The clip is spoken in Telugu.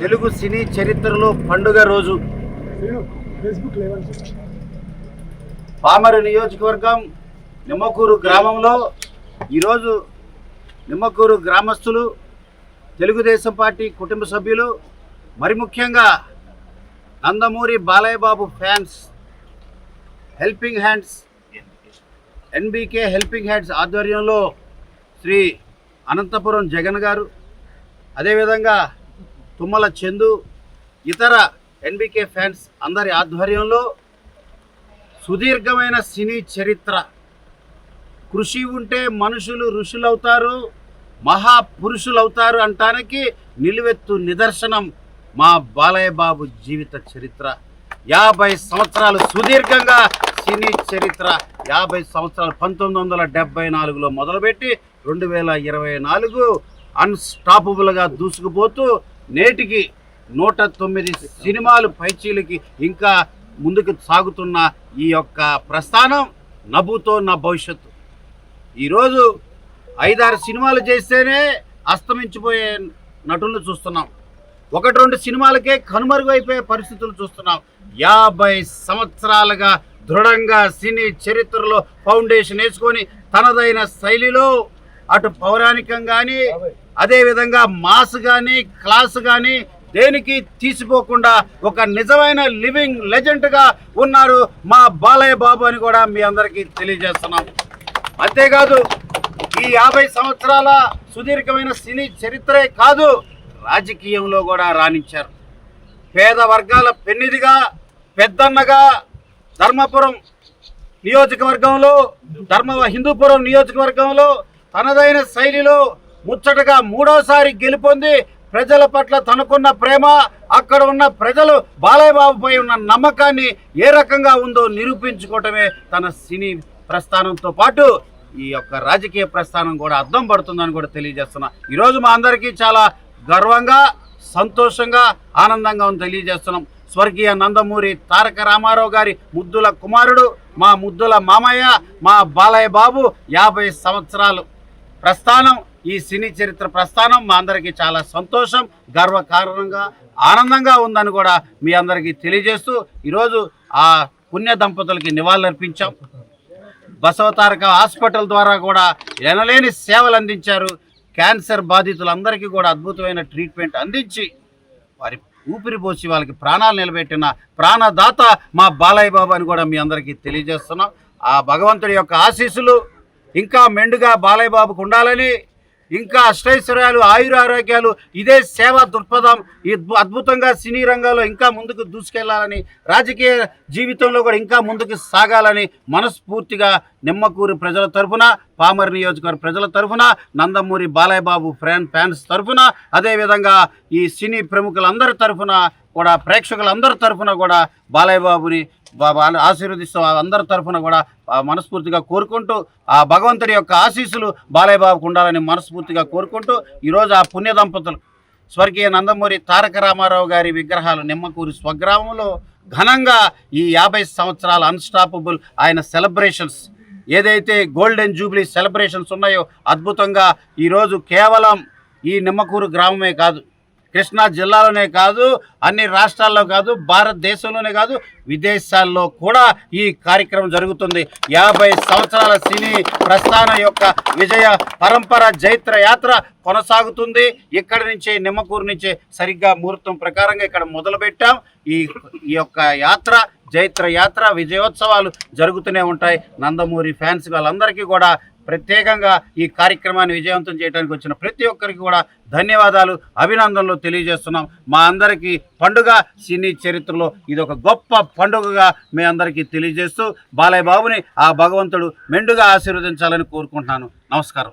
తెలుగు సినీ చరిత్రలో పండుగ రోజు. పామరు నియోజకవర్గం నిమ్మకూరు గ్రామంలో ఈరోజు నిమ్మకూరు గ్రామస్తులు, తెలుగుదేశం పార్టీ కుటుంబ సభ్యులు, మరి ముఖ్యంగా Nandamuri Balayya Babu fans helping hands NBK helping hands ఆధ్వర్యంలో శ్రీ అనంతపురం జగన్ గారు, అదేవిధంగా తుమ్మల చందు, ఇతర ఎన్బీకే ఫ్యాన్స్ అందరి ఆధ్వర్యంలో సుదీర్ఘమైన సినీ చరిత్ర, కృషి ఉంటే మనుషులు ఋషులవుతారు, మహాపురుషులవుతారు అంటానికి నిలువెత్తు నిదర్శనం మా బాలయ్య బాబు జీవిత చరిత్ర. 50 సంవత్సరాలు సుదీర్ఘంగా సినీ చరిత్ర. 50 సంవత్సరాలు 1974లో మొదలుపెట్టి 2024 అన్స్టాపబుల్గా దూసుకుపోతూ నేటికి 109 సినిమాలు పైచీలకి ఇంకా ముందుకు సాగుతున్న ఈ యొక్క ప్రస్థానం నభూతో నా భవిష్యత్తు. ఈరోజు 5-6 సినిమాలు చేస్తేనే అస్తమించిపోయే నటులను చూస్తున్నాం. 1-2 సినిమాలకే కనుమరుగైపోయే పరిస్థితులు చూస్తున్నాం. 50 సంవత్సరాలుగా దృఢంగా సినీ చరిత్రలో ఫౌండేషన్ వేసుకొని తనదైన శైలిలో అటు పౌరాణికం కానీ, అదేవిధంగా మాస్ కానీ, క్లాస్ కానీ దేనికి తీసిపోకుండా ఒక నిజమైన లివింగ్ లెజెండ్గా ఉన్నారు మా బాలయ్య బాబు అని కూడా మీ అందరికీ తెలియజేస్తున్నాం. అంతేకాదు, ఈ 50 సంవత్సరాల సుదీర్ఘమైన సినీ చరిత్రే కాదు, రాజకీయంలో కూడా రాణించారు. పేద వర్గాల పెన్నిదిగా, పెద్దన్నగా ధర్మపురం నియోజకవర్గంలో, హిందూపురం నియోజకవర్గంలో తనదైన శైలిలో ముచ్చటగా 3వసారి గెలుపొంది ప్రజల పట్ల తనకున్న ప్రేమ, అక్కడ ఉన్న ప్రజలు బాలయ్య బాబుపై ఉన్న నమ్మకాన్ని ఏ రకంగా ఉందో నిరూపించుకోవటమే తన సినీ ప్రస్థానంతో పాటు ఈ యొక్క రాజకీయ ప్రస్థానం కూడా అద్దం పడుతుందని కూడా తెలియజేస్తున్నా. ఈరోజు మా అందరికీ చాలా గర్వంగా, సంతోషంగా, ఆనందంగా ఉంది తెలియజేస్తున్నాం. స్వర్గీయ నందమూరి తారక రామారావు గారి ముద్దుల కుమారుడు, మా ముద్దుల మామయ్య, మా బాలయ్య బాబు 50 సంవత్సరాలు ప్రస్థానం, ఈ సినీ చరిత్ర ప్రస్థానం మా అందరికీ చాలా సంతోషం, గర్వకారణంగా, ఆనందంగా ఉందని కూడా మీ అందరికీ తెలియజేస్తూ ఈరోజు ఆ పుణ్య దంపతులకి నివాళులర్పించాం. బసవతారక హాస్పిటల్ ద్వారా కూడా ఎనలేని సేవలు అందించారు. క్యాన్సర్ బాధితులందరికీ కూడా అద్భుతమైన ట్రీట్మెంట్ అందించి వారి ఊపిరి పోసి వాళ్ళకి ప్రాణాలు నిలబెట్టిన ప్రాణదాత మా బాలయ్య బాబు అని కూడా మీ అందరికీ తెలియజేస్తున్నాం. ఆ భగవంతుడి యొక్క ఆశీస్సులు ఇంకా మెండుగా బాలయ్య బాబుకు ఉండాలని, ఇంకా అష్టైశ్వర్యాలు, ఆయురారోగ్యాలు, ఇదే సేవా దృక్పథం అద్భుతంగా సినీ రంగంలో ఇంకా ముందుకు దూసుకెళ్లాలని, రాజకీయ జీవితంలో కూడా ఇంకా ముందుకు సాగాలని మనస్ఫూర్తిగా నిమ్మకూరు ప్రజల తరఫున, పామర్ నియోజకవర్గ ప్రజల తరఫున, నందమూరి బాలయ్య బాబు ఫ్యాన్స్ తరఫున, అదేవిధంగా ఈ సినీ ప్రముఖులందరి తరఫున కూడా, ప్రేక్షకులందరి తరఫున కూడా బాలయ్య బాబుని ఆశీర్వదిస్తూ అందరి తరఫున కూడా మనస్ఫూర్తిగా కోరుకుంటూ, ఆ భగవంతుడి యొక్క ఆశీస్సులు బాలయ్య బాబుకు ఉండాలని మనస్ఫూర్తిగా కోరుకుంటూ ఈరోజు ఆ పుణ్య దంపతులు స్వర్గీయ నందమూరి తారక రామారావు గారి విగ్రహాలు నిమ్మకూరు స్వగ్రామంలో ఘనంగా ఈ 50 సంవత్సరాల అన్స్టాపబుల్ ఆయన సెలబ్రేషన్స్, ఏదైతే గోల్డెన్ జూబ్లీ సెలబ్రేషన్స్ ఉన్నాయో అద్భుతంగా ఈరోజు కేవలం ఈ నిమ్మకూరు గ్రామమే కాదు, కృష్ణా జిల్లాలోనే కాదు, అన్ని రాష్ట్రాల్లో కాదు, భారతదేశంలోనే కాదు, విదేశాల్లో కూడా ఈ కార్యక్రమం జరుగుతుంది. 50 సంవత్సరాల సినీ ప్రస్థానం యొక్క విజయ పరంపర జైత్ర యాత్ర కొనసాగుతుంది. ఇక్కడి నుంచే, నిమ్మకూరు నుంచే సరిగ్గా ముహూర్తం ప్రకారంగా ఇక్కడ మొదలుపెట్టాం. ఈ యొక్క యాత్ర, జైత్ర యాత్ర, విజయోత్సవాలు జరుగుతూనే ఉంటాయి. నందమూరి ఫ్యాన్స్ వాళ్ళందరికీ కూడా ప్రత్యేకంగా ఈ కార్యక్రమాన్ని విజయవంతం చేయడానికి వచ్చిన ప్రతి ఒక్కరికి కూడా ధన్యవాదాలు, అభినందనలు తెలియజేస్తున్నాం. మా అందరికీ పండుగ, సినీ చరిత్రలో ఇది ఒక గొప్ప పండుగగా మీ అందరికీ తెలియజేస్తూ బాలయ్య బాబుని ఆ భగవంతుడు మెండుగా ఆశీర్వదించాలని కోరుకుంటున్నాను. నమస్కారం.